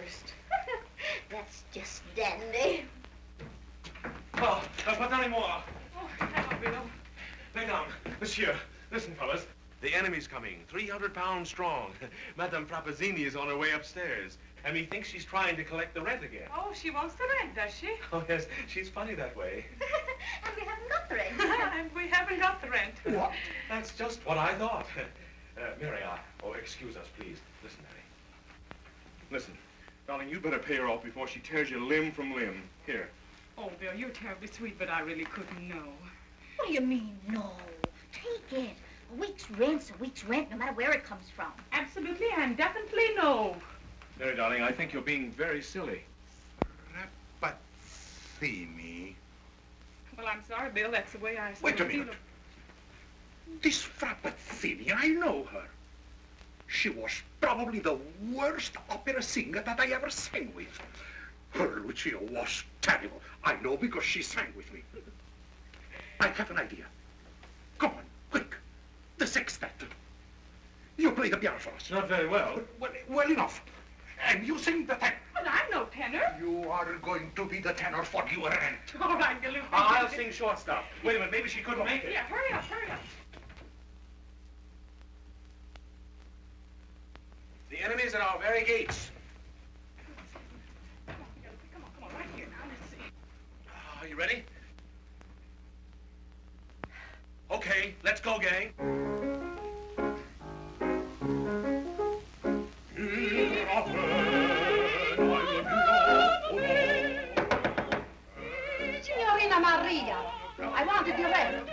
first. That's just dandy. Oh, pas anymore. Oh, hello, Bill. Lay down. Monsieur, listen, fellas. The enemy's coming, 300 pounds strong. Madame Frappazzini is on her way upstairs, and he thinks she's trying to collect the rent again. Oh, she wants the rent, does she? Oh, yes, she's funny that way. And we haven't got the rent. And we haven't got the rent. What? That's just what I thought. Mary, oh, excuse us, please. Listen, Mary. Listen, darling, you better pay her off before she tears you limb from limb. Here. Oh, Bill, you're terribly sweet, but I really couldn't know. What do you mean, no? Take it. A week's rent's a week's rent, no matter where it comes from. Absolutely and definitely no. Mary, darling, I think you're being very silly. Frappazzini. Well, I'm sorry, Bill. That's the way I... Wait a minute. This Frappazzini, I know her. She was probably the worst opera singer that I ever sang with. Her Lucia was terrible. I know because she sang with me. I have an idea. Come on, quick. The sextet. You play the piano for us. Not very well. Well enough. And you sing the tenor. But I'm no tenor. You are going to be the tenor for your rent. All right, Galoob. I'll sing short stuff. Wait a minute, maybe she couldn't make it. Yeah, hurry up, hurry up. The enemy's at our very gates. Come on, right here now. Let's see. Are you ready? Okay, let's go, gang. Signorina Maria, I wanted the rent.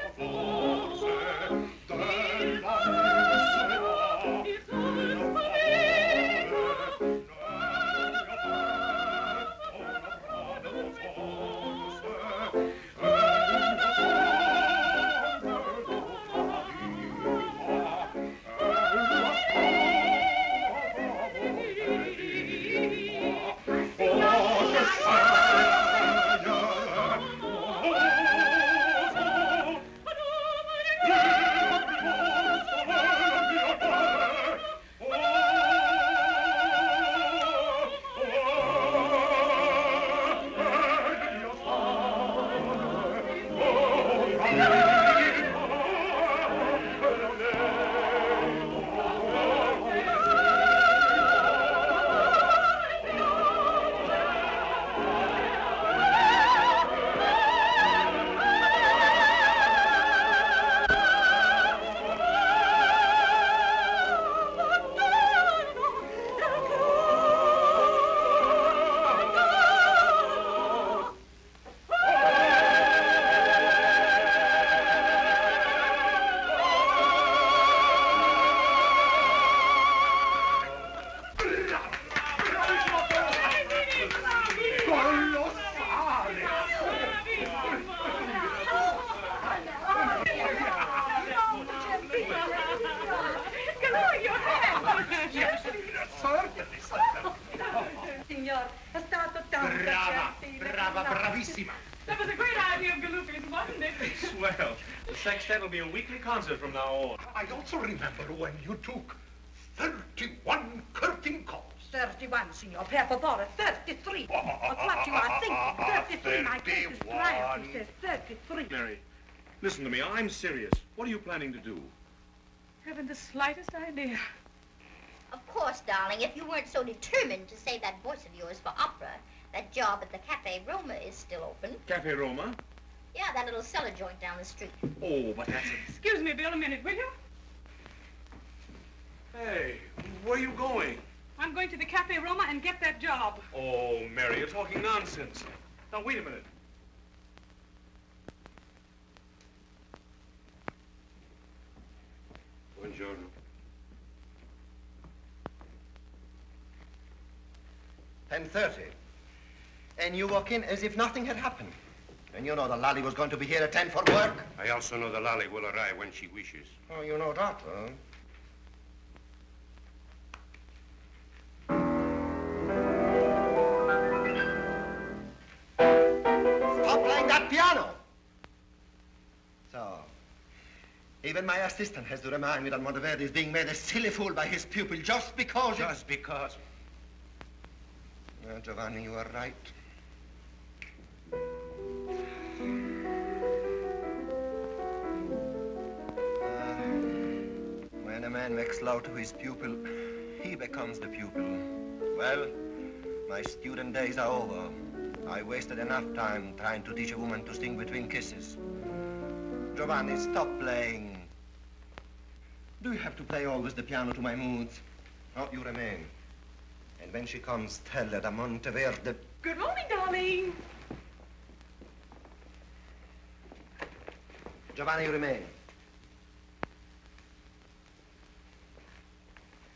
Signor, è stato tanto Bravissima. That was a great idea of Galoopi's, wasn't it? Swell. The sextet will be a weekly concert from now on. I also remember when you took 31 curtain calls. 31, signor, per favore, 33. But what you are thinking, 33, my case is trial, he says 33. Mary, listen to me. I'm serious. What are you planning to do? Haven't the slightest idea. Of course, darling, if you weren't so determined to save that voice of yours for opera, that job at the Cafe Roma is still open. Cafe Roma? Yeah, that little cellar joint down the street. Oh, but that's a... Excuse me, Bill, a minute, will you? Hey, where are you going? I'm going to the Cafe Roma and get that job. Oh, Mary, you're talking nonsense. Now, wait a minute. Buongiorno. 10:30. And you walk in as if nothing had happened. And you know the lally was going to be here at 10 for work. I also know the lally will arrive when she wishes. Oh, you know that, huh? Stop playing that piano! So, even my assistant has to remind me that Monteverdi is being made a silly fool by his pupil just because... Just because. Giovanni, you are right. When a man makes love to his pupil, he becomes the pupil. Well, my student days are over. I wasted enough time trying to teach a woman to sing between kisses. Giovanni, stop playing. Do you have to play always the piano to my moods? No, you remain. And when she comes, tell her the Monteverde. Good morning, darling. Giovanni, you remain.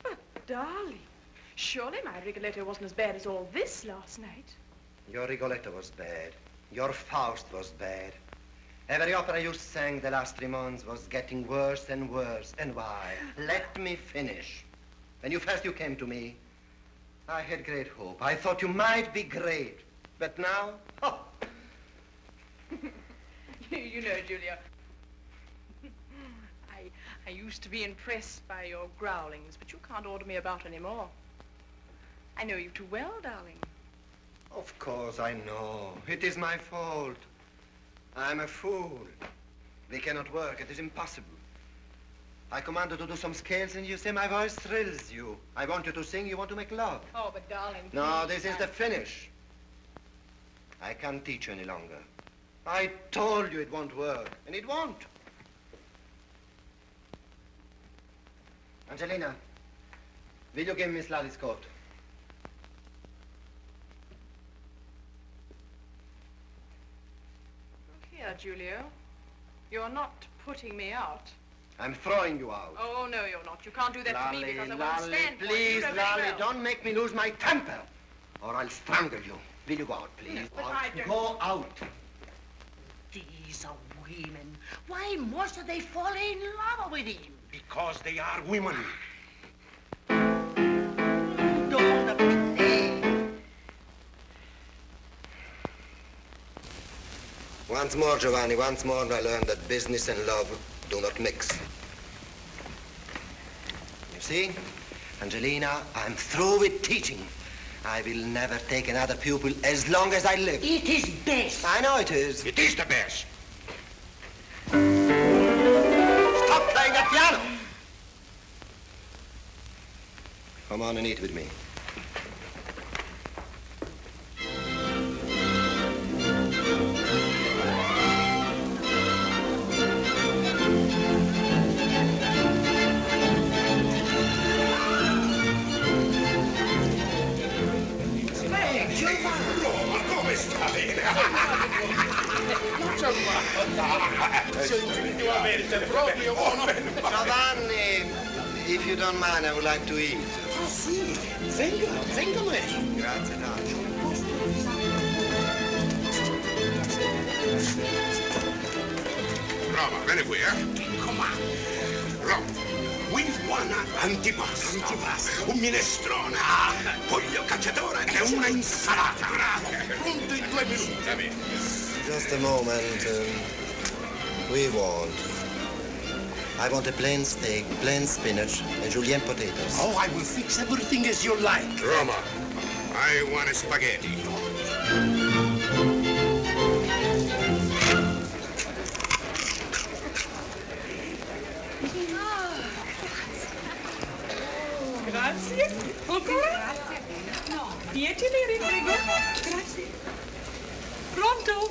But, darling, surely my Rigoletto wasn't as bad as all this last night. Your Rigoletto was bad. Your Faust was bad. Every opera you sang the last 3 months was getting worse and worse. And why? Let me finish. When you first came to me, I had great hope. I thought you might be great. But now, oh. You know, Julia, I used to be impressed by your growlings, but you can't order me about anymore. I know you too well, darling. Of course, I know. It is my fault. I'm a fool. We cannot work. It is impossible. I command you to do some scales, and you say my voice thrills you. I want you to sing, you want to make love. Oh, but darling, No, please, this is the finish. I can't teach you any longer. I told you it won't work, and it won't. Angelina, will you give Miss Lally's coat? Here, Julio. You're not putting me out. I'm throwing you out. Oh, no, you're not. You can't do that to me Lally, because I won't Lally, stand for it. please, You know very Lally, well. don't make me lose my temper, or I'll strangle you. Will you go out, please? But I don't. Go out. These are women. Why must they fall in love with him? Because they are women. Don't play. Once more, Giovanni, once more, I learned that business and love do not mix. You see, Angelina, I'm through with teaching. I will never take another pupil as long as I live. It is best. I know it is. It is the best. Stop playing the piano! Come on and eat with me. Ma come stai? Non c'è definitivamente proprio buono. Giovanni, if you don't mind, I would like to eat. Ah, sì. Venga, venga lei. Grazie tanto. Roma, vieni qui, Comando. Roma. With one antipasta, un minestrone, pollo cacciatore e una insalata. Pronto in 2 minuti. Just a moment. We want. I want a plain steak, plain spinach, and julienne potatoes. Oh, I will fix everything as you like. Roma, I want a spaghetti. Grazie. Ancora? No. 10 lire, prego. Grazie. Pronto?